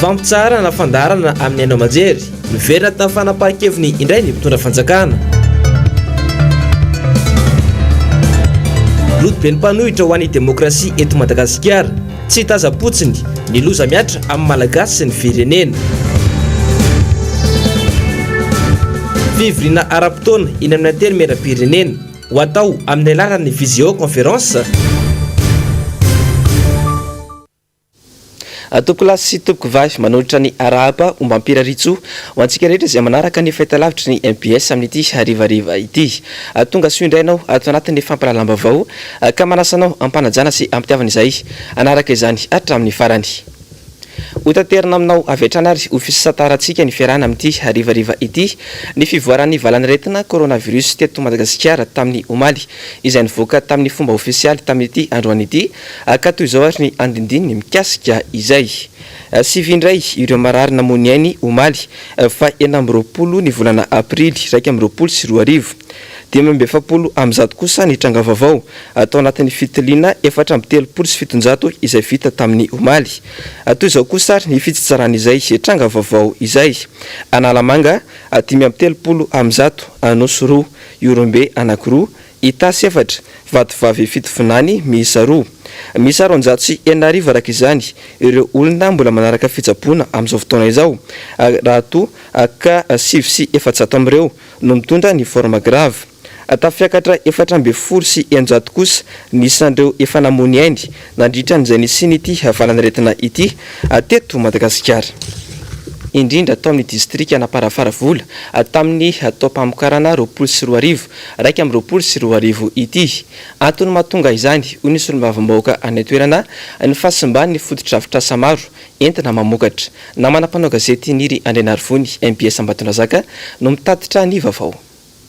Fampitsara na fandarana amin'ny haino majery miverina tamin'ny fanapahan-keviny indray ny mpitondra fanjakana. Loto be ny mpanohitra ho an'ny demokrasia eto Madagasikara, tsy taza-potsiny ny loza miatra amin'ny malagasy sy ny firenena. Fivoriana ara-potoana iny amin'ny antely meram-pirenena ho atao amin'ny alalan'ny visioconférence. Topoko lasy sy topoko vavy manolotra ny arahaba ho mampiraritso ho antsika rehetra izay manaraka ny fahitalavitra ny MBS amin'ity harivariva ity. Tonga soa indrainao ato anatin'ny fampalalam-baovao ka manasanao ampanajana sy ampitiavana izay anaraka izany hatramin'ny farany. Utaterina aminao avy hatrany ary ho fisataratsika ny fiarahana amin'ity harivariva ity ny fivoaran'ny valan'aretina coronavirus teto Madagasikara tamin'ny omaly izay nivoaka tamin'ny fomba ofisialy tamin'ity androany ity ka toy izao ary ny andindininy mikasika izay. Sivy indray ireo marary namoniainy omaly fa 20 ny volana Aprily 2024. 570 amzato kosa ny tranga vaovao atao anatin'ny fitiliana 437 izay vita tamin'ny omaly. Toy izao kosa ny fitsitsaran'izay tranga vaovao izay. Analamanga 530 amzato, Anosy 2, Iorombe anankiroa, Itasy 4, Vatovavy fitofinany miisa 2. Misy 440 araka izany ireo olona mbola manaraka fitsaboana amin'izao fotoana izao. Raha toa ka 700 amin'ireo no mitondra ny forme grave. Tafiakatra 440 sy 100 kosa nisan'ireo efa namony ainy nandritra n'izay nisiny ity valan'aretina ity teto Madagasikara. Indrindra tao amin'ny distrika anaparafara vola tamin'ny taom-pamokarana 24 raika amin'ny 24 ity. Antony mahatonga izany ho nisy olom-bavambahoaka any toerana ny fahasimban'ny fotodrafitrasa maro entina mamokatra. Namana mpanao gazety Niry Andrenarivony MBS Ambatondrazaka no mitatitra ny vaovao.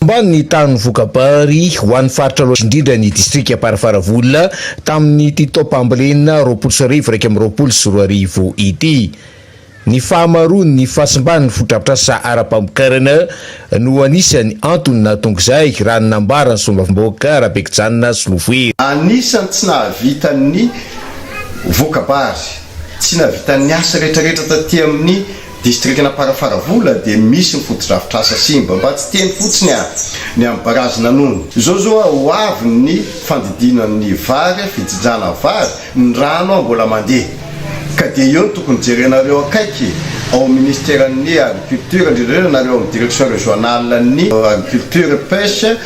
Ambany tany vokabary ho an'ny faritra loatra indrindra ny distrika Parafaravola tamin'ny ity taom-pambolena 24 ity. Ny fahamaroany ny fahasimban'ny fotodrafitrasa ara-pamokarana no anisany antony nahatonga izay raha ny nambarany sombavambahoaka Rabekjanona Slovoe. Anisany tsy nahavitan'ny vokabary, tsy nahavitan'ny asa rehetrarehetra taty amin'ny distrikana Parafaravola dia misy ny fotodrafitrasa simba mba tsy teny fotsiny ny amin'ny barazina nono. Izao ho avy ny fandidinan'ny vary, fijijana vary, ny rano mbola mandeha. Ka dia eo no tokony jerenareo akaiky ao ministèren'ny agriculture ndrindranareo amin'ny direction régionale ny agriculture pêche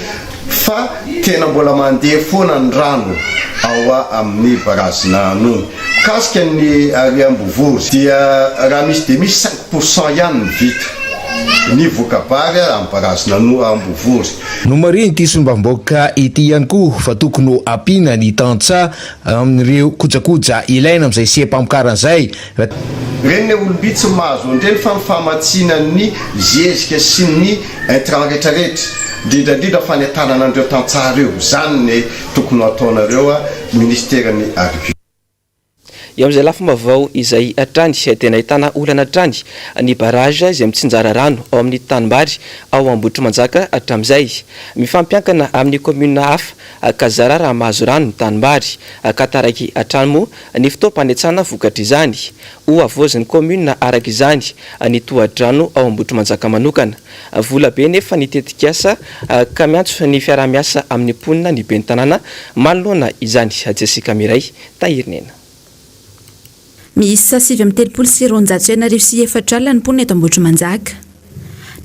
fa tena mbola mandeha foana ny rano ao amin'ny barazina nono. Kasika ny Ariambovory dia raha misy dia misy 5% ihany ny vita ny vokabary amin'ny barazina Ambovory. No mariny ity sombavambahoaka ity ihany koa fa tokony ho ampiana ny tantsa amin'ireo kojakoja ilaina amin'izay sempamokarana izay. Reny olombitsy mahazo indreny fa ny famatsianany zezika sy ny intrant rehetrarehetra indrindra fa ny tananandreo tantsara eo zany ny tokony ataonareo ministèren'ny agriculture. Eo amin'izay lafomba vaovao izay hatrany tena ahitana olana hatrany ny barrage izay mitsinjara rano ao amin'ny tanimbary ao Ambohitrimanjaka hatramin'izay. Mifampiankana amin'ny commune hafa Kazara raha mahazo rano ny tanimbary ka taraiky hatrany moa ny fotoam-panetsana vokatra izany. Ho avozin'ny commune araka izany ny tohadrano ao Ambohitrimanjaka manokana. Vola be nefa ny tetikasa ka miantso ny fiarah-miasa amin'ny mponina ny ben'ny tanàna manoloana izany. Jessica Miray Tahirinena. Miisa 730 sy 4 alina ny mponina eto Ambohitrimanjaka.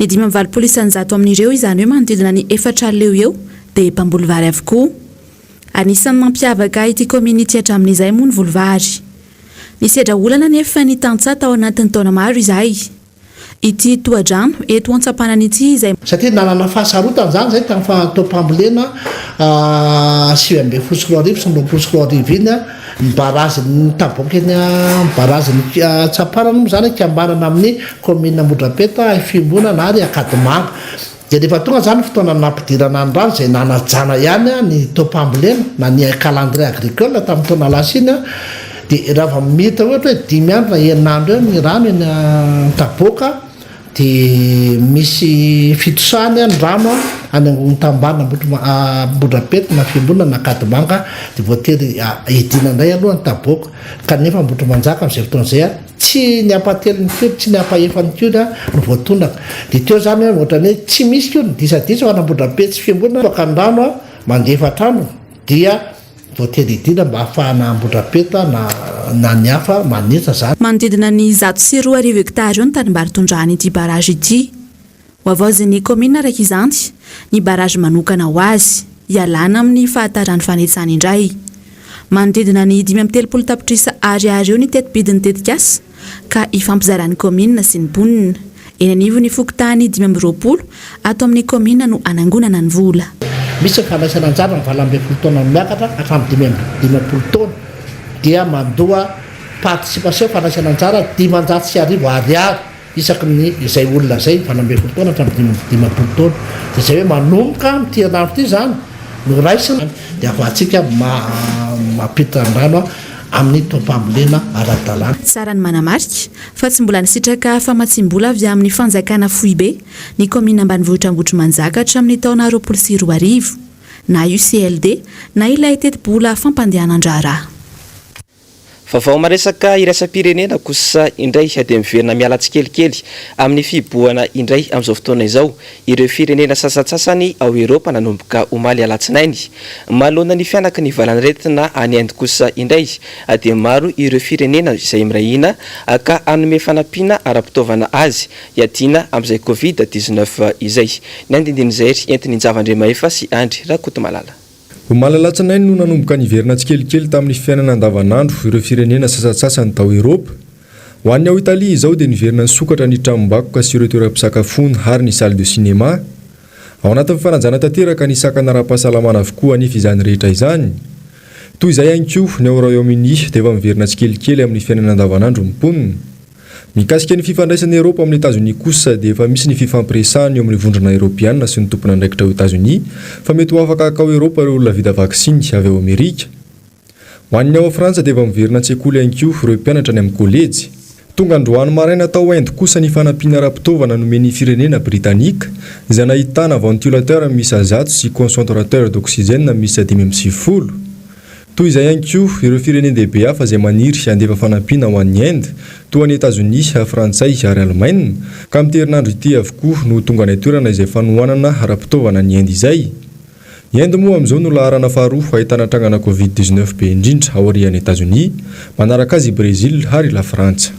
Ny 5 amin'ireo izany hoe manodidina ny 4 alina eo dia mpamboly vary avokoa. Anisan'ny mampiavaka ity community hatramin'izay moa ny volovary. Ny sedra olana nefa ny tantsa tao anatin'ny taona maro izay. Ity tohadrano eto antsapanana ity izay satria nanana fahasarotana izany izay tamin'ny taom-pambolena 7 sy 24 iny mibarazin'ny taboaka eny mibarazin'ny tsapanana moa izany kambarana amin'ny commune Modrapeta, Fimbona na ary Akadimanga. Dia rehefa tonga izany fotoana nampidirana ny rano izay nanajana ihany ny taom-pambolena na ny calendrier agricole tamin'ny taona lasa iny dia raha mita ohatra hoe 5 andro na 9 andro eo ny rano eny taboaka dia misy fitosahany ny rano any tambana Modrapeta na Fimbona na Akadimanga dia voatery edina indray aloha ny taboaka kanefa Ambohitrimanjaka amin'izay fotoana izay tsy ny ampatelony keo tsy ny ampahefany keo no voatondraka de teo zany ohatrany hoe tsy misy keo ny disadisa anambodrapetsy fiambonana akandrano a mandefa trano dia voateridina mba ahafahana ambodrapeta na ny hafa manetsa zany. Manodidina ny 104 hektara eo ny tanimbary tondrahany ity barazy ity. Hoavaozany komina raiky izany ny barazy manokana ho azy ialana amin'ny fahatarany fanetsany indray. Manodidina ny 5 tapitrisa ariary eo ny tetibidiny tetikasa ka ifampizarany komina sy ny bonina. Eny anivo ny fokotany 520 ato amin'ny komina no anangonana ny vola. Misy fanaisana anjara ny 20 taona miakatra hatramin'ny 50 taona dia mandoa participation fanaisana anjara 510 ariary isaky ny izay olona zay 20 taona hatramin'ny 50 taona. Dia zay hoe manomboka amin'ity rano ity zany no raisina dia afatsika mampita rano amin'ny tompambolena ara-dalàna. Tsara ny manamarika fa tsy mbola nisitraka famatsim-bola avy amin'ny fanjakana Foibe ny komina ambanivohitra Ambohitrimanjaka hatramin'ny taona 2020 na UCLD na ilay teti-bola fampandehanan-draharaha. Vaovao maresaka iraisam-pirenena kosa indray dia miverina miala tsikelikely amin'ny fiboana indray amin'izao fotoana izao ireo firenena sasatsasany ao Eropa nanomboka omaly alatsinainy. Mahalona ny fianaka ny valan'aretina any Inde kosa indray dia maro ireo firenena izay mirahina ka anome fanampiana ara-pitaovana azy hiadiana amin'izay Covid-19 izay. Ny andindin'izay entiny Njavandremaefa sy Andry Rakotomalala. Malalatsinainy no nanomboka niverina tsikelikely tamin'ny fiainana andavanandro ireo firenena sasatsasany tao Eropa. Ho an'ny ao Italia izao dia niverina nisokatra ny tranom-bakoka sy ireo toeram-pisakafoana ary ny salle de cinéma. Ao anatin'ny fanajana tanteraka ny sakana ara-pahasalamana avokoa anefa izany rehetra izany. Toy izay ihany koa ny ao Royaume-Uni dia efa miverina tsikelikely amin'ny fiainana andavanandro mimponina. Mikasika ny fifandraisany Eropa amin'ny États-Unis kosa dia efa misy ny fifampiresahany eo amin'ny vondrona Eropiana sy ny tompona andraikitra ao États-Unis fa mety ho afaka ao Eropa ireo olona vita vaksiny avy ao Amerika. Ho an'ny ao Frantsa dia efa miverina an-tsekoly ihany koa ireo mpianatra any amin'ny kolejy. Tonga androany maraina tao Inde kosa ny fanampiana ara-pitaovana nomen'ny firenena Britanika izay nahitana ventilateur misy 100 sy concentrateur d'oxygène misy 550. Toy izay ihany koa ireo firenena lehibe hafa izay maniry handefa fanampiana ho an'ny Inde toa ny États-Unis, Frantsay ary Allemagne ka amin'ny herinandro ity avokoa no tonga ny toerana izay fanohanana ara-pitaovana ny Inde izay. Inde moa amin'izao no laharana faharoa ahitana trangana Covid-19 be indrindra ao arian'ny États-Unis, manaraka azy Brésil ary la Frantsa.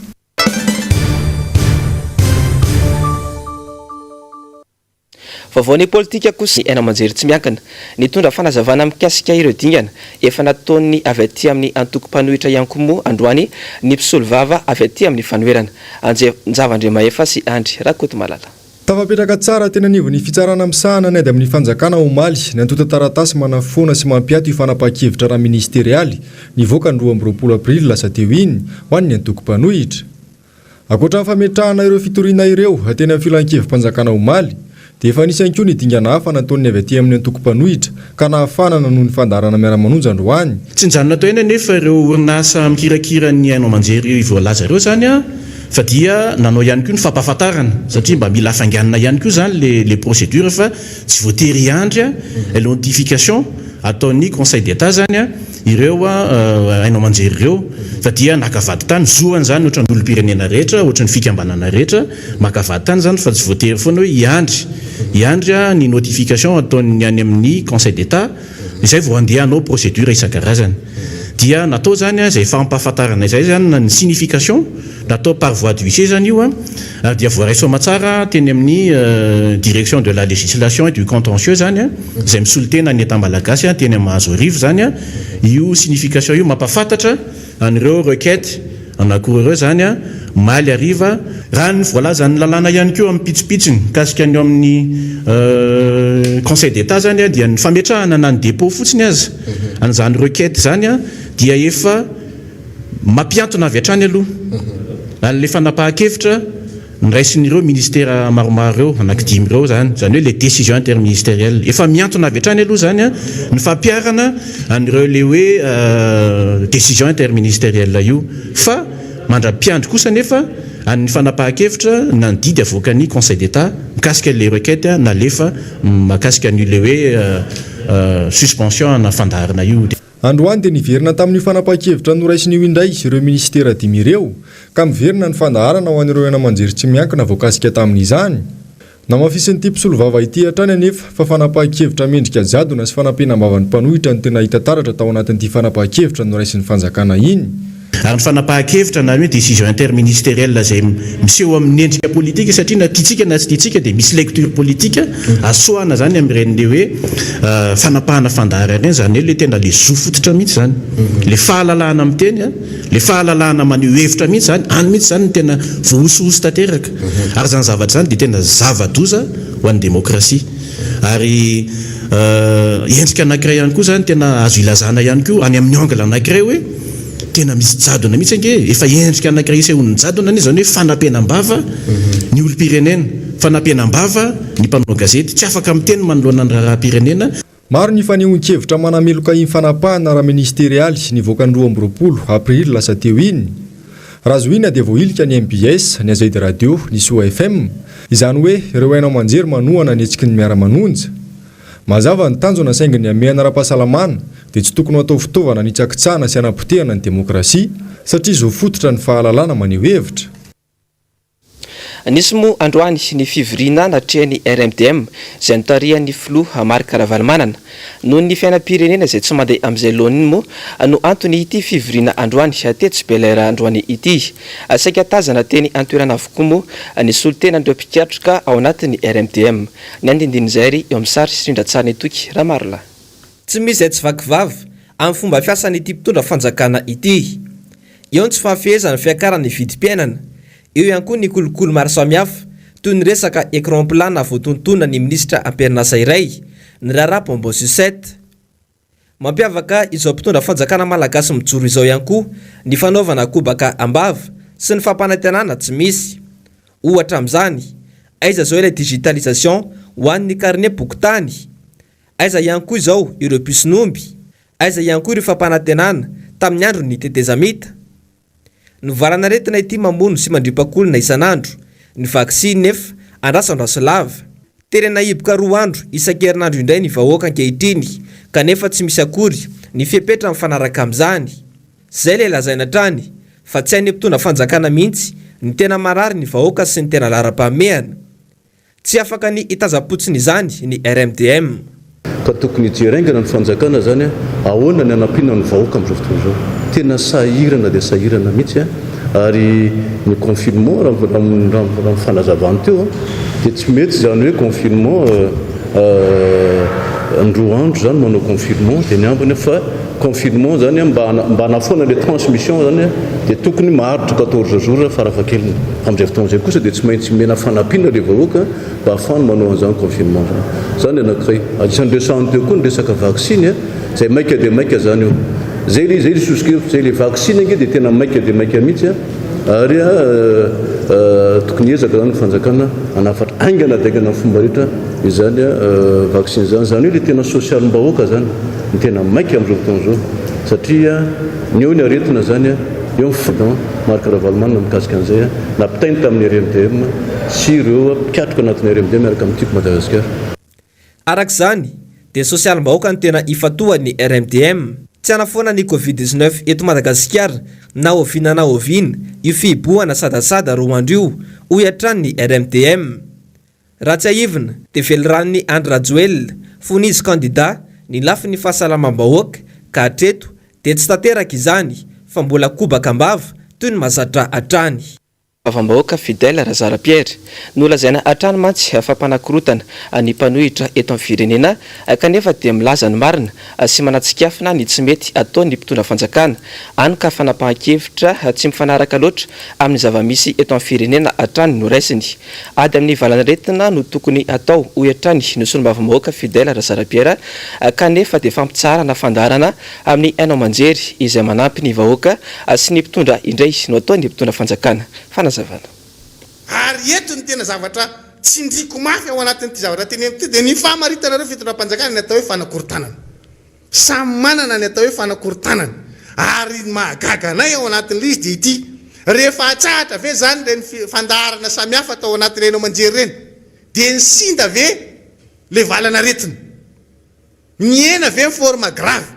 Vaovao ny politika kosa ena manjery tsy miankina nitondra fanazavana mikasika ireo dingana efa nataony avy aty amin'ny antoko-panohitra ihany koa moa androany ny mpisolo vava avy aty amin'ny fanoherana. Njavandremaefa sy Andry Rakotomalala. Tafapetraka tsara tena nivo ny fitsarana misahana nady amin'ny fanjakana omaly ny antota taratasy manafoana sy mampiato ifanapa-kevitra raha ministerialy nivoaka ny 20 Aprily lasa teo iny ho an'ny antoko-panohitra. Akoatra ny fametrahana ireo fitoriana ireo tena amin'ny filan-kevim-panjakana omaly dia efa nisy ihany koa ny dingana hafa nataony avy aty amin'ny antoko-panohitra ka nahafanana noho ny fandarana miara-manonja androany. Tsy nijanona tao eny anefa ireo orinasa mikirakira ny hainao manjery voalaza ireo zany a fa dia nanao ihany koa ny fampahafantarana satria mba mila hafanganana ihany koa zany les procédures fa tsy voatery andry a notification ataon'ny conseil d'état zany a ireo hainao manjery ireo fa dia nakavady tany zoany zany ohatra ny olom-pirenena rehetra ohatra ny fikambanana rehetra makavady tany zany fa tsy voatery foana hoe iandry ny notification ataony any amin'ny conseil d'état izay vao andehanao procédure isan-karazany dia natao zany izay fampahafantarana izay zany ny signification natao par voie d'huissier zany io dia voaraisoama tsara teny amin'ny direction de la législation et du contentieux zany izay misolo tena ny etam-malagasy teny amin'ny mahazo arivo zany io signification io mampafantatra an'ireo requête anakory zany maly ariva raha ny voalaza ny lalàna ihany koa amin'ny pitsopitsony kasika ny amin'ny conseil d'état zany dia ny fametrahana na ny dépôt fotsiny azy an'izany requête zany dia efa mampiantona avy hatrany aloha an'le fanapahan-kevitra nyraisin'ireo ministère maromaro ireo anankidimy ireo zany hoe les décisions interministérielles efa miantona avy hatrany aloha zany ny fampiarana an'ireo le hoe décision interministérielle io fa mandra-piandry kosa nefa amin'ny fanapahan-kevitra na ny didy avoakany conseil d'état mikasika le requête nalefa makasika an'ile hoe suspension na fandarana io. androany dia niverina tamin'ny fanapahan-kevitra noraisin'io indray ireo ministera dimy ireo ka miverina ny fandaharana ho an'ireo anamanjery tsy miankina voakasika tamin'izany namafisin'ny ty mpisolo-vava ity hatrany anefa fa fanapahan-kevitra mendrika jadona sy fanampihana-bavan'ny mpanohitra no tena hita taratra tao anatin'ity fanapahan-kevitra noraisin'ny fanjakana iny ary ny fanapahan-kevitra na hoe décision interministérielle zay miseho amin'ny endrika politika satria na tiatsika na tsy tiatsika dia misy lecture politika asoana zany amin'ireny hoe fanapahana fandaharana ireny zany hoe le tena le zo fototra mihitsy zany le fahalalahana amin'ny teny le fahalalahana maneho hevitra mihitsy zany any mihitsy zany no tena voahosohoso tanteraka ary zany zavatra zany dia tena zava-doza ho an'ny demokrasia ary endrika anankiray ihany koa zany tena azo ilazana ihany koa any amin'ny angle anankiray hoe tena misy jadona mihitsy ange efa endrika anankiray isehon'ny jadona anie zany hoe fanampianam-bava ny olo-pirenena fanampianam-bava ny mpanao gazety tsy afaka amin'ny teny manoloana ny raharam-pirenena maro ny fanehoan-kevitra manameloka iny fanapahana raha ministerialy nivoaka ny 2020 aprily lasa teo iny raha zo ina dia voailika ny MBS ny Azaidi radio ny Soa FM izany hoe ireo hainao manjery manohana ny hetsiky ny miara-manonja mazava ny tanjona saingy ny amehana ara-pahasalamana dia tsy tokony atao fitaovana ny tsakitsahana sy anapotehana ny demokrasia satria zo fototra ny fahalalana maneho hevitra nisy moa androany ny fivirina natrehany RMDM izay notarihan'ny filoha Marc Ravalomanana noho ny fiainam-pirenena izay tsy mandeha amin'izay loana iny moa no antony ity fivirina androany tetsy belera androany ity saika tazana teny antoerana avokoa moa ny solotenan'ireo mpikatroka ao anatin'ny RMDM ny andindin'izay eo amin'ny sary sirindra tsara ny toky raha marla tsy misy izay tsy vakivavy amin'ny fomba fiasan'ity mpitondra fanjakana ity eo ny tsy fahafehezana fiakarany vidim-piainana eo ihany koa ny kolokolo maro samihafa toy ny resaka écran plat na voatontona ny ministra amperinasa iray ny raharaha Mbs mampiavaka izao mpitondra fanjakana malagasy mijoro izao ihany koa ny fanaovana kobaka ambava sy ny fampanantenana tsy misy ohatra amin'izany aiza zao ilay digitalisation ho an'ny carnet bokotany aiza ihany koa izao ireo pisnomby aiza ihany koa ireo fampanantenana tamin'ny andro ny tetezamita ny varana retina ity mamono sy mandripakolona isan'andro ny vaksiny nefa andrasandraso lava terena iboka 2 andro isan-kerinandro indray ny vahoaka ankehitriny kanefa tsy misy akory ny fipetra mifanaraka amin'izany zay le lazaina trany fa tsy hainy mpitondra fanjakana mihitsy ny tena marary ny vahoaka sy ny tena lara-pahmeana tsy afaka ny itazapotsiny izany ny RMDM ka tokony jerengana ny fanjakana zany ahoana ny anampina ny vahoaka amin'izao fotoana izao tena sahirana dia sahirana mihitsy ary ny confinement raha mifanazavany teo dia tsy mety zany hoe confinement androa andro zany manao confinement dia ny ambiny fa confinement zany mba hanafoana le transmission zany dia tokony maharitra 14 jours farafahakeliny amin'izay fotoana izay kosa dia tsy maintsy mena fanampiana le vahoaka mba hahafany manao an'izany confinement zany anankiray anisan'ny resahany teo koa ny resaka vaksiny zay maika dia maika zany io zay le soskevitra zay le vaksiny ange dia tena maika dia maika mihitsy ary tokony ezaka zany fanjakana anafatra aingana daingana ny fomba rehetra izany vaksiny zany hoe le tena social-mbahoaka zany ny tena maika amin'izao fotoana izao satria ny eo ny aretina zany eo ny fidan Marc Ravalomanana mikasika an'izay nampitainy tamin'ny RMDM sy ireo mpikatroka anatin'ny RMDM miaraka amin'ny tiako Madagasikara arak'izany dia social-mbahoaka ny tena ifatohan'ny RMDM tsy anafoana ny Covid-19 eto Madagasikara na oviana na oviana io fihibohana sadasada roa andro io ho hiatrany ny RMDM raha tsy aivina dia velorano Andry Rajoelina fonizy candidat ny lafi ny fahasalamam-bahoaka ka hatreto dia tsy tanteraka izany fa mbola kobaka ambava toy ny mazatra hatrany Vaovao fidèle Razara Pierre nolazaina hatrany mantsy fampanakorotana ny mpanohitra eto amin'ny firenena kanefa dia milaza ny marina sy manatsikafina ny tsy mety ataony mpitondra fanjakana any ka fanapahan-kevitra tsy mifanaraka loatra amin'ny zava-misy eto amin'ny firenena hatrany no raisiny ady amin'ny valan'aretina no tokony atao ho hatrany ny solombavam-bahoaka fidèle Razara Pierre kanefa dia fampitsara na fandarana amin'ny hainao manjery izay manampy ny vahoaka sy ny mpitondra indray no ataony mpitondra fanjakana ary eto ny tena zavatra tsindriko mafy ao anatin'ity zavatra teny amin'ity dia ny fahamaritana fitondram-panjakana ny atao hoe fanakorontanana samy manana ny atao hoe fanakorontanana ary mahagaga anay ao anatin'ilay izy dia ity rehefa atsahatra ve zany le ny fandaharana samihafa atao anatin'ny hainao manjery reny dia ny sinda ve le valana retina ny ena ve ny forma grave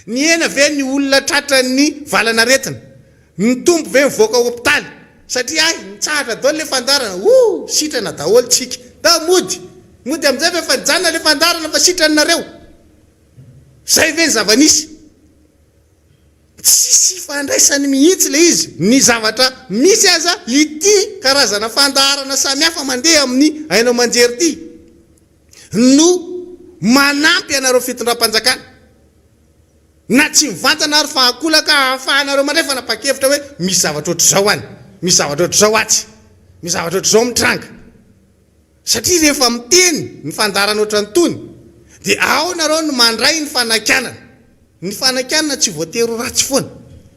ny ena ve ny olona tratran'ny valanaretina ny tompo ve mivoaka hôpitaly satria ay nitsahatra dao le fandarana sitrana daholo tsika da mody amin'izay ve fa nijanona le fandarana fa sitranareo zay ve ny zavanisy tsisy fandraisany mihitsy le izy ny zavatra misy aza ity karazana fandarana samihafa mandeha amin'ny hainao manjery ty no manampy anareo fitondram-panjakana na tsy mivantana ary fahakolaka ahafahanareo mandray fa napakevitra hoe misy zavatra ohatr'izao any misy zavatra ohatr'izao atsy misy zavatra ohatr'izao mitranga satria rehefa miteny ny fandarana ohatranytony dia ao nareo no mandray ny fanakianana tsy voatery ho ratsy foana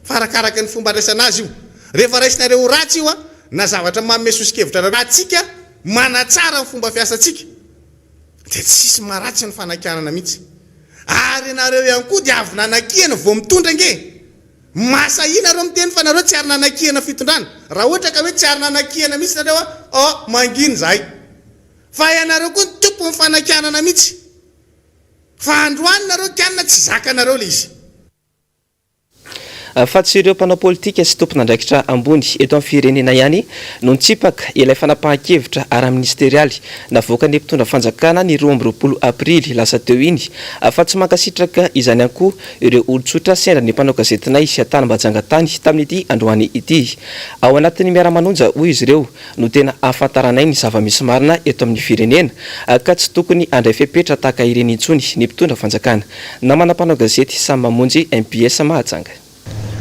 farakaraka ny fomba raisana azy io rehefa raisinareo ho ratsy io a na zavatra mamesosikevitra ratsika manatsara ny fomba fiasantsika dia tsisy maratsy ny fanakianana mihitsy ary nareo ihany koa dia avy nanakihana vao mitondra nge masahina reo miteny fa nareo tsy ary nanakihana fitondrana raha ohatra ka hoe tsy ary nanakihana mihitsy nareo manginy zahay fa ianareo koa ny tompo ny fanakianana mihitsy fa androany nareo kianina tsy zakanareo le izy fa tsy ireo mpanao politika sy tompon'andraikitra ambony eto amin'ny firenena ihany no nitsipaka ilay fanapahan-kevitra ara-ministerialy navoaka ny mpitondra fanjakana ny 12 Aprily lasa teo iny fa tsy mankasitraka izany ihany koa ireo olon-tsotra sendra ny mpanao gazetinay sy Tanimbajangatany tamin'ity androany ity ao anatin'ny miara-manonja hoy izy ireo no tena ahafantaranay ny zava-misy marina eto amin'ny firenena ka tsy tokony andray fepetra tahaka ireny intsony ny mpitondra fanjakana na manam-panao gazety samy mamonjy MPS Mahajanga.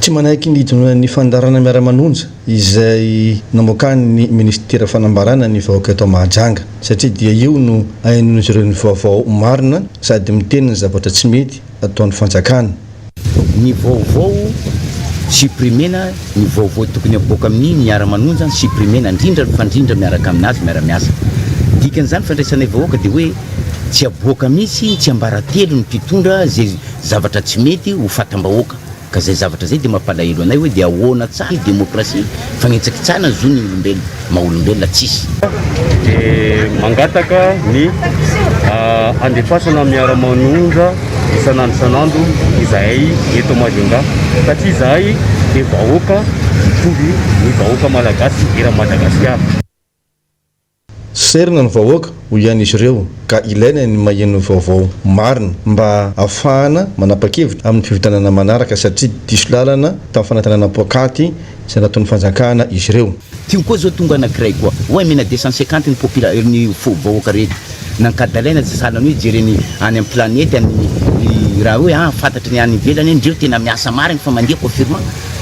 Tsy manaiky ny fandarana miara-manonja izay namokany ministera fanambarana ny vahoaka eto Mahajanga satria dia io no hain'izy ireo ny vaovao marina sady miteny ny zavatra tsy mety ataon'ny fanjakana. Ny vaovao suprimena ny vaovao tokony aboaka amin'ny miara-manonja suprimena indrindra fandrindra miaraka aminazy miara-miasa dikan'izany fandraisanay vahoaka dia hoe tsy aboaka mihitsy tsy ambaratelo ny mpitondra zay zavatra tsy mety ho fatam-bahoaka ka zay zavatra zay dia mampalahelo anay hoe dia ahoana tsara demokrasia fagnetsakitsana zo ny olombelona maha-olombelona tsisy dia mangataka ny andefasana miara-manonja isanandro izahay eto Majunga satria izahay dia vahoaka mitovy ny vahoaka malagasy era Madagasikara. Serina ny vahoaka ho ihan'izy ireo ka ilaina ny maheno vaovao marina mba ahafahana manapa-kevitra amin'ny fivitanana manaraka satria diso lalana tamin'ny fanatanana pokaty izay nataon'ny fanjakana izy ireo. Tio koa zao tonga anankiray koa hoe mena 250 ny population ny vahoaka rehetra nankadalaina tsy salany hoe jereny any amin'ny planety ny raha hoe fantatry ny any ivelany ndreo tena miasa marina fa mandeha confirmant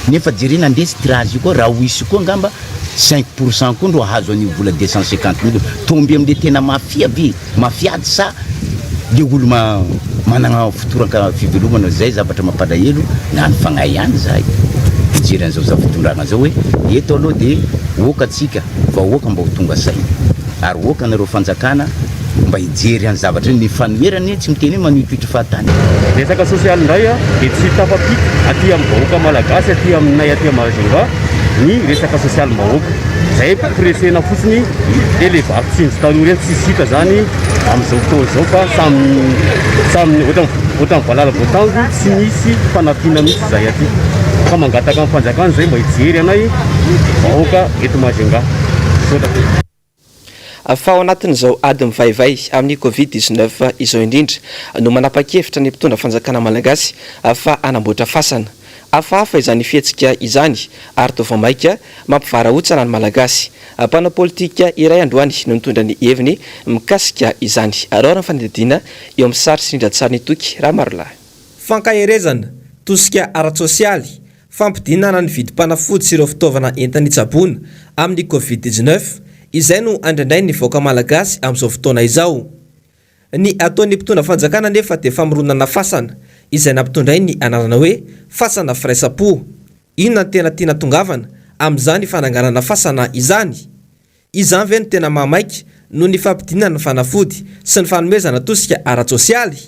nefa jerena andesy tirage io koa raha hoisy koa ngamba 5% koa ndro ahazo an'io vola 250 000 tomby amin'le tena mafia be mafiady sa le olo manana fotoranka fivelomana zay zavatra mampalahelo na ny fagnahy ihany zahay fijery an'izao zava-pitondrana zao hoe eto aloha dia oka atsika vahoaka mba ho tonga say ary oka nareo fanjakana mba hijery any zavatra ny fanoherany tsy miteny hoe manitoitra fahatany. Resaka sosialy indray dia tsy tafapika aty amin'ny vahoaka malagasy aty aminay aty Majunga ny resaka sosialy vahoaka zay presena fotsiny dia le vakotsindry taloha reny tsy hita zany amin'izao fotoana izao fa samy ohatran'ny valala voatango tsy misy fanampiana mihitsy zay aty ka mangataka amin'ny fanjakana zay mba hijery anay vahoaka eto Majunga. Fa ao anatin'izao ady mivaivay amin'ny Covid-19 izao indrindra no manapa-kevitra ny mpitondra fanjakana malagasy fa anamboatra fasana hafahafa izany fihetsika izany ary toa maika mampivarahontsana ny malagasy. Mpanao politika iray androany no nitondra ny heviny mikasika izany arao ny fanadidina eo amin'ny sary sindrantsary ny toky raha marolahy. Fankaherezana tosika ara-tsosialy fampidinana ny vidim-panafody sy ireo fitaovana entan'itsaboana amin'ny Covid-19 izay no andrandray ny vahoaka malagasy amin'izao fotoana izao. Ny ataon'ny mpitondra fanjakana nefa dia famoronana fasana izay nampitondray ny anarana hoe fasana firaisapo. Inona ny tena tiana tongavana amin'izany fananganana fasana izany? Izany ve no tena mahamaika no ny fampidinana ny fanafody sy ny fanomezana tosika ara-tsosialy?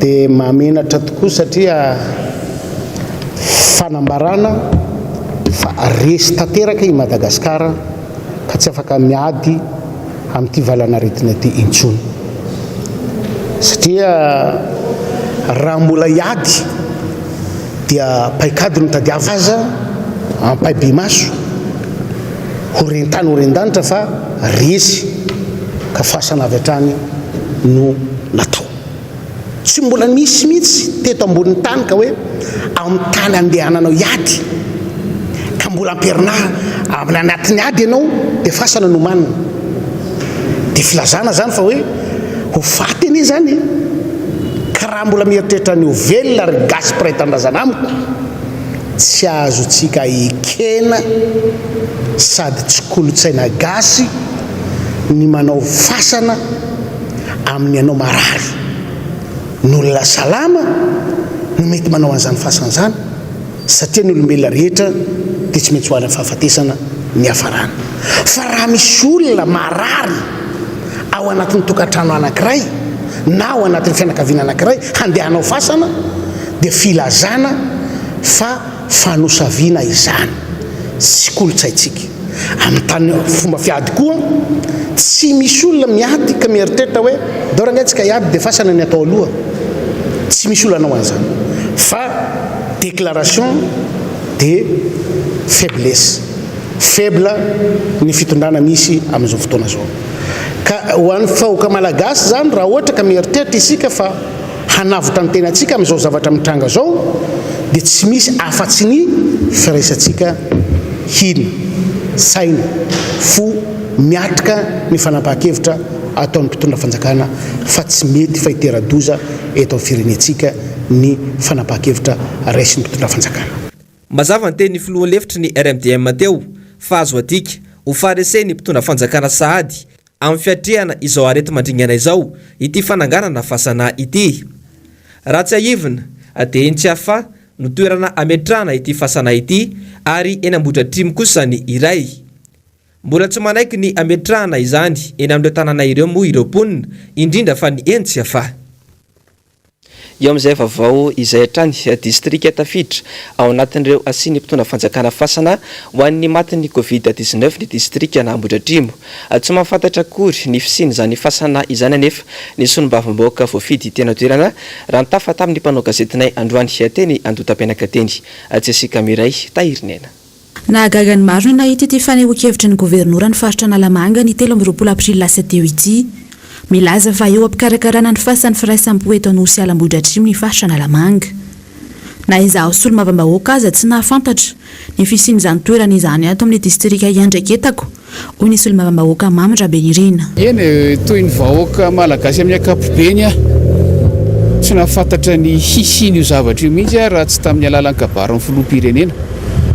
Dia mahamenatra tokoa satria fanambarana fa resy tanteraka i Madagasikara ka tsy afaka miady amin'ity valanaretina ity intsony satria raha mbola iady dia paikady no tadiava aza ampaibe maso horentany horendanitra fa resy ka fasana avy hatrany no natao tsy mbola misy mihitsy teto ambonin'ny tany ka hoe amin'ny tany andehananao iady ka mbola amperina amin'ny anatiny ady ianao dia fasana no manina dia filazana zany fa hoe ho faty anie zany ka raha mbola mieritreritra ny ho velona ry gasy piraitan-drazana amiko tsy azotsika ekena sady tsy kolotsaina gasy ny manao fasana amin'ny anao marary n'olona salama no mety manao an'izany fasana zany satria ny olombelona rehetra dia tsy maintsy ho any fahafatesana ny hafarana fa raha misy olona marary ao anatin'ny tokantrano anankiray na ao anatin'ny fianakaviana anankiray handehanao fasana dia filazana fa fanosaviana izany sy kolotsaitsika amin'ny tany fomba fiady koa tsy misy olona miady ka mieritreritra hoe dorangatsika hiady dia fasana ny atao aloha tsy misy olona anao an'izany fa déclaration de faiblesse faible ny fitondrana misy amin'izao fotoana zao ka ho an'ny fahoaka malagasy zany raha ohatra ka mieritreritra isika fa hanavotra ny tenantsika amin'izao zavatra mitranga zao dia tsy misy afa-tsy ny firaisantsika hina saina fo miatrika ny fanampahan-kevitra ataon'ny mpitondra fanjakana fa tsy mety fa hitera-doza eto amin'ny firenentsika ny fanampahan-kevitra raisin'ny mpitondra fanjakana mazava ny tenin'ny filohan'ny lefitry ny RMDM teo fa azo adika ho fareseny mpitondra fanjakana sahady amin'ny fiatrehana izao arety mandringana izao ity fananganana fasana ity raha tsy aivina dia iny tsy hafa no toerana ametrahana ity fasana ity ary eny ambotra trimo kosa ny iray mbola tsy manaiky ny ametrahana izany eny amin'ireo tanàna ireo moa ireo ponina indrindra fa ny eny tsy hafa eo amin'izay vaovao izay hatrany distrika tafiditra ao anatin'ireo asiany mpitondra fanjakana fasana ho an'ny matin'ny covid-19 ny distrika na Ambohidratrimo tsy mahafantatra akory ny fisiny zany fasana izany anefa ny sonom-bavam-bahoaka voafidy tena toerana raha nitafa tamin'ny mpanao gazetinay androany teny andotam-pianakateny tsy asika miray tahirinena nahagagan'ny maro ny nahita ity fanehoan-kevitry ny governorany faritra Analamanga ny 13 aprily lasa teo ity milaza fa eo ampikarakarana ny fasan'ny firaisampo eto Anosy Ambohidratrimo ny faritra Analamanga na izaho solomavambahoaka aza tsy nahafantatra ny fisian'izany toerana izany ato amin'ny distrika iandraiketako hoy ny solomavambahoaka Mamindra Benirina eny toy ny vahoaka malagasy amin'ny ankapobeny tsy nahafantatra ny hisiny io zavatra io mihitsy raha tsy tamin'ny alalan'ny kabaran'ny filoham-pirenena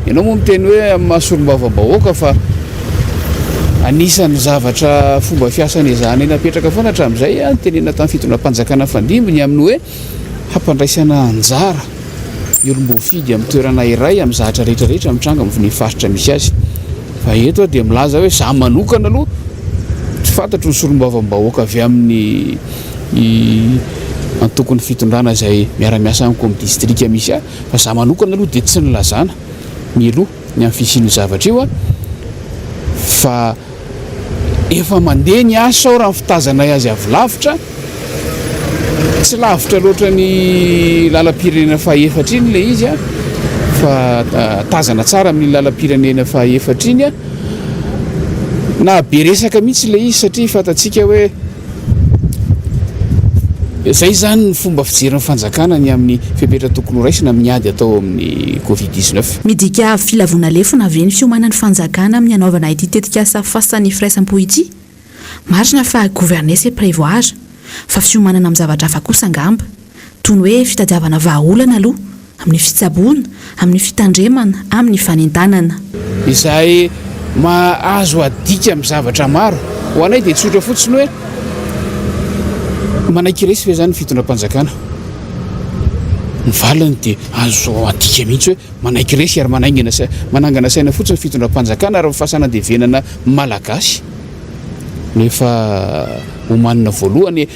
ianao moa miteny hoe amin'ny mahasolomavambahoaka fa anisan'ny zavatra fomba fiasana izany napetraka foana hatramin'izay tenena tamin'ny fitondram-panjakana fandimbony amin'ny hoe hampandraisana anjara ny olom-boafidy amin'ny toerana iray amin'ny zavatra rehetrarehetra mitranga amin'ny faritra misy azy fa eto dia milaza hoe za manokana aloha tsy fantatro ny solombavam-bahoaka avy amin'ny antokony fitondrana izay miara-miasa amiko amin'ny distrika misy fa za manokana aloha dia tsy nilazana mialoha ny amin'ny fisiny zavatra io fa efa mandeha ny asa ao raha ny fitazanay azy avy lavitra tsy lavitra loatra ny lalam-pirenena fahaefatra iny ilay izy fa tazana tsara amin'ny lalam-pirenena fahaefatra iny na be resaka mihitsy ilay izy satria fantatsika hoe zay zany ny fomba fijery ny fanjakana ny amin'ny fepetra tokony ho raisina amin'ny ady atao amin'ny covid-19 midika filavona lefona avy ny fiomanan'ny fanjakana amin'ny anaovana ity tetikasa fasan'ny firaisampo ity marina fa gouverner prévoir fa fiomanana amin'ny zavatra hafa kosa angamba toy ny hoe fitadiavana vahaolana aloha amin'ny fitsaboana amin'ny fitandremana amin'ny fanentanana izay mahazo adika amin'ny zavatra maro ho anay dia tsotra fotsiny hoe manaiky resy fe zany fitondram-panjakana ny valany dia azo adika mihitsy hoe manaiky resy ary manangana saina fotsiny fitondram-panjakana ary fahasanandevenana malagasy nefa homanina voalohany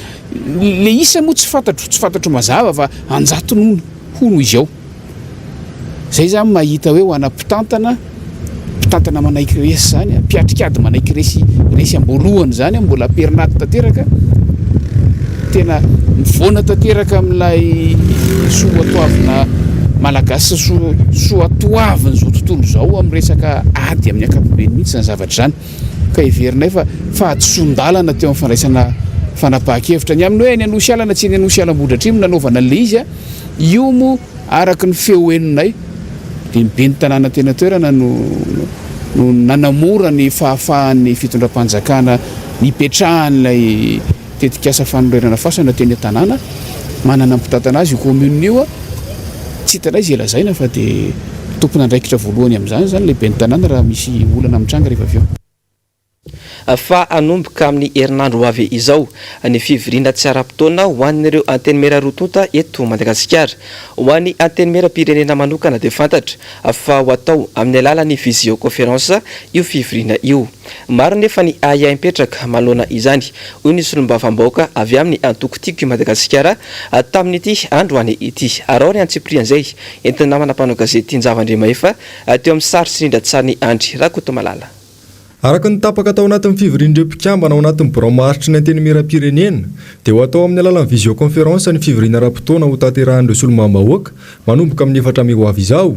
le isa moa tsy fantatro mazava fa anjatony hono izy ao zay zany mahita hoe ho ana mpitantana manaiky resy zany mpiatrikady manaiky resy amboalohany zany mbola aperinaty tanteraka tena mivoana tanteraka amin'ilay soatoavina malagasy soatoaviny zao tontolo zao amin'ny resaka ady amin'ny ankapobeny mihitsy zany zavatra zany ka iverinay fa atsondalana teo amin'ny fandraisana fanapahan-kevitra ny amin'ny hoe ny anosy alana tsy ny anosy alam-bodratrimo nanaovana le izy io mo araky ny feoenonay dia mibeny tanàna tena toerana no nanamora ny fahafahan'ny fitondram-panjakana nipetrahan'ilay tetikasa fanorenana fasana teny tanàna manana ampitatana azy io commune io tsy hitanay izy elazaina fa dia tompona andraikitra voalohany amin'izany zany lehibe ny tanàna raha misy olana mitranga rehefa avy eo fa anomboka amin'ny herinandro avy izao ny fivoriana tsy ara-potoana ho an'ireo anteny mera rotonta eto Madagasikara. Ho an'ny anteny mera pirenena manokana dia fantatra fa ho atao amin'ny alalan'ny visioconférence io fivoriana io. Maro nefa ny aya mipetraka malona izany. Hoy ny solombavambaoka avy amin'ny antokotiko i Madagasikara tamin'ity androany ity. Araory antsipri an'izay entina namana mpanao gazety Tinjavandriamaefa teo amin'ny sary sy rindran-tsary ny Andry Rakotomalala. Araka ny tapaka atao anatin'ny fivorian'ireo mpikambana ao anatin'ny borao-maharitra ny anteny mera-pirenena dia ho atao amin'ny alalan'ny visioconférence ny fivoriana ara-potoana ho tanterahan'ireo solombavambahoaka manomboka amin'ny 4 May ho avy izao.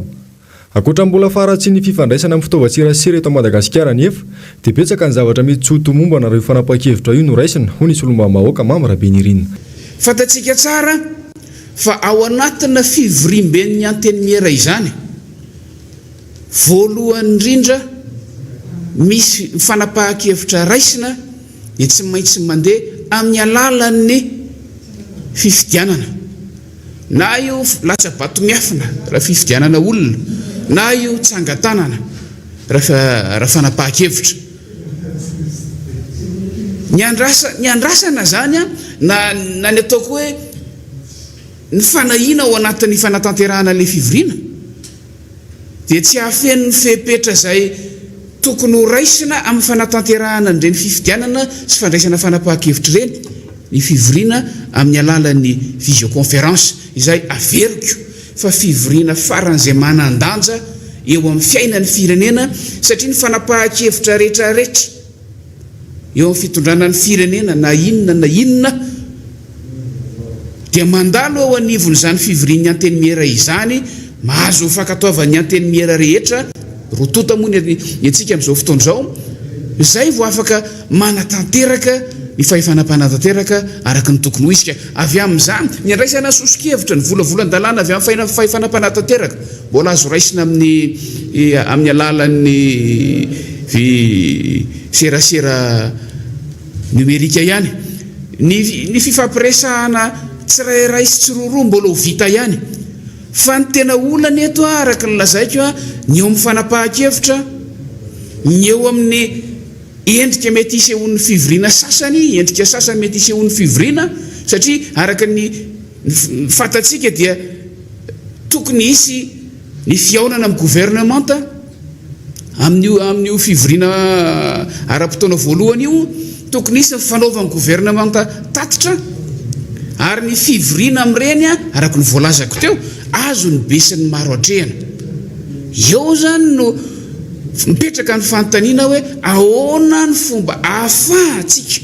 Ankoatra mbola faratsy ny fifandraisana amin'ny fitaovan-tserasera eto Madagasikara nefa dia betsaka ny zavatra mety tsoto momba nareo fanapahan-kevitra io no raisina hoy ny solombavambahoaka Mamra Benirina. Fantatsika tsara fa ao anatina fivoriam-ben'ny anteny mera izany voalohany indrindra misy fanapahan-kevitra raisina dia tsy maintsy mandeha amin'ny alalan'ny fifidianana na io latsabato miafina raha fifidianana olona na io tsangatanana raha fanapahan-kevitra ny andrasana zany na ny ataoko hoe ny fanahina ao anatin'ny fanatanterahana le fivoriana dia tsy hafen'ny fepetra zay tokony ho raisina amin'ny fanatanterahana nireny fifidianana sy fandraisana fanapahan-kevitra ireny ny fivoriana amin'ny alalan'ny visioconférence izay averiko fa fivoriana faran'izay manan-danja eo amin'ny fiainan'ny firenena satria ny fanapahan-kevitra rehetrarehetra eo amin'ny fitondrana ny firenena na inona dia mandalo eo anivon'izany fivorian'ny anteny mera izany mahazo fankataovan'ny anteny mera rehetra rotota moa ny antsika amin'izao fotoana izao izay vo afaka manatanteraka ny fahefanam-panatanteraka araka ny tokony ho isika avy amin'izany ny andraisana sosikevitra ny volavolan-dalàna avy amin'ny fahefanam-panatanteraka mbola azo raisina amin'ny alalan'ny serasera numerika ihany ny fifampiresahana tsirairay sy tsiroroa mbola ho vita ihany fa ny tena olana eto araka ny lazaiko ny eo amin'ny fanapahan-kevitra ny eo amin'ny endrika mety isehon'ny fivoriana sasany endrika sasany mety isehon'ny fivoriana satria araka ny fantatsika dia tokony isy ny fiaonana amin'ny gouvernementa amin'io fivoriana ara-potoana voalohany io tokony isy ny fanaovan'ny gouvernementa tatitra ary ny fivoriana amin'ireny araka ny voalazako teo azo ny besin'ny maro atrehana eo zany no mipetraka ny fanontaniana hoe ahoana ny fomba ahafahantsika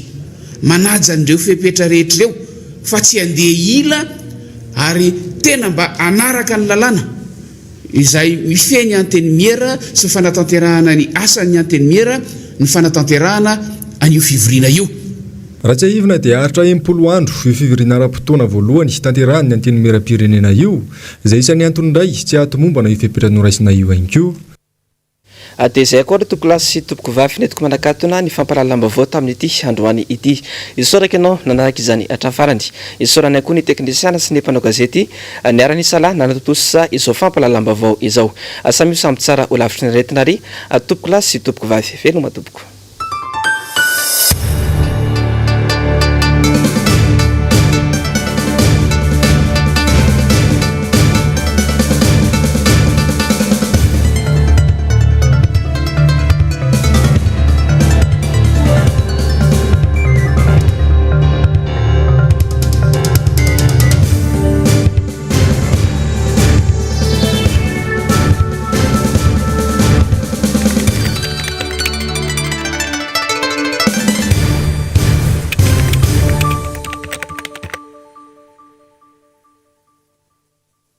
manaja an'ireo fepetra rehetra ireo fa tsy handeha ila ary tena mba anaraka ny lalàna izay mifeny anteny miera sy fanatanterahana ny asan'ny anteny miera ny fanatanterahana an'io fivoriana io. Raha tsy ahivina dia haritra 10 andro io fivoriana ara-potoana voalohany tanterahany anteny mera-pirenena io izay isan'ny antony indray tsy ato momba na io fepetra noraisina io ihany koa. Dia izay koa tompoko lasy sy tompoko vavy netiko manakatona ny fampalalam-baovao tamin'ity androany ity. Isoraka ianao nanaraka izany hatrafarany. Isorany koa ny teknisiana sy ny mpanao gazety niara-ny sala nanatotosa izao fampalalam-baovao izao. Samy io samy tsara ho lavitry ny retinary tompoko lasy sy tompoko vavy. Veloma tompoko.